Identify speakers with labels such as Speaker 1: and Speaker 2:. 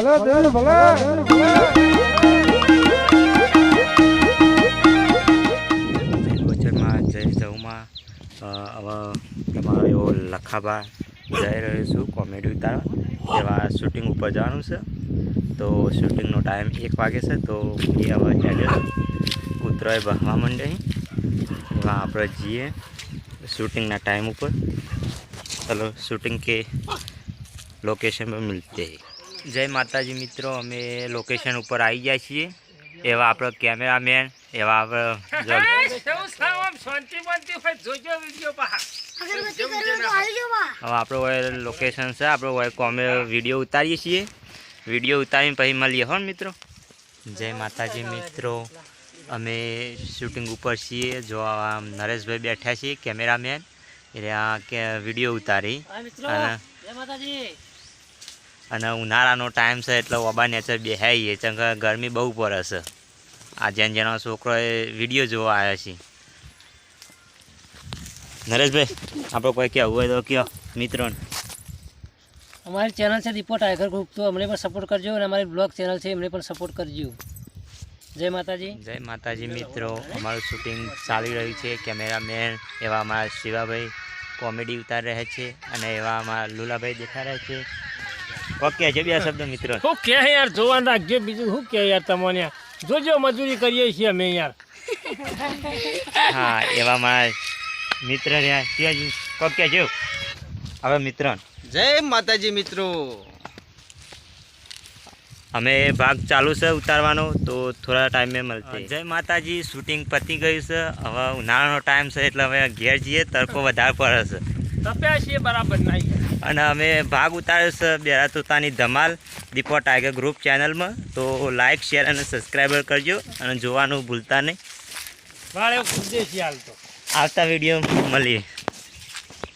Speaker 1: ગોચરમાં જઈ જઉંમાં હવે તમારો એવો લખાબા જઈ રહ્યો છું કોમેડી ઉતારવા એવા શૂટિંગ ઉપર જવાનું છે. તો શૂટિંગનો ટાઈમ 1 વાગે છે. તો એ હવે હેડે ઉતરાય બહવા માંડે એવા આપણે જઈએ शूटिंग ना टाइम ऊपर. चलो शूटिंग के लोकेशन पर मिलते हैं. जय माताजी मित्रों, अमे लोकेशन ऊपर आई जाए छे. एवा आप कैमरामैन एवा आप आप लोकेशन से आप वीडियो उतारीए छे. वीडियो उतारी पछी मळीए हो मित्रों. जय माताजी मित्रों, अमे शूटिंग ऊपर छे. जो नरेश भाई बैठा छे कैमरामैन के वीडियो उतारी अने उनाळानो टाइम छे एटले ओबा नेचर बेहाईए चंका गरमी बहु पड़े छे. आ जेन जेनो छोकरो वीडियो जोवा आव्या छे. नरेश भाई आपणे कोई कहेवुं होय तो कहो मित्रों.
Speaker 2: हमारी चैनल से दीपो टाइगर ग्रुप, तो हमने पर सपोर्ट करजो और हमारी ब्लॉग चैनल से हमने पर सपोर्ट करजो. जय माताजी मित्रों, अमरु शूटिंग चाली रही है. कैमरामैन एवं अमरा शिवाभाई कॉमेडी उतार रहे थे और एवं अमरा लूलाभाई देखा रहे थे. ओके जे बे शब्द मित्रों
Speaker 3: हूँ क्या यार जोवान राखजो. बीजू हूँ क्या यार तमने जोजो मजूरी करिए छे अमे यार.
Speaker 1: हाँ एवं अमरा मित्र रहा त्याजी ओके जो हवे मित्रों.
Speaker 4: जय माताजी मित्रों,
Speaker 1: हमें भाग चालू से उतारवानो तो थोड़ा टाइम में मिलते. जय माताजी, शूटिंग पती गई से. हवे उनाळानो टाइम से एटले हवे घेर जीए. तड़को वधारे पड़े छे.
Speaker 3: तप्या छे बराबर नहीं.
Speaker 1: अने अमे भाग उतार्यो छे बेरा तोतानी धमाल दीपो टाइगर ग्रुप चैनल में. तो लाइक शेर और सब्सक्राइब करजो और जोवानुं भूलता नहीं.
Speaker 3: वाळे उद्देश्य हाल तो
Speaker 1: आवता वीडियो मळीए.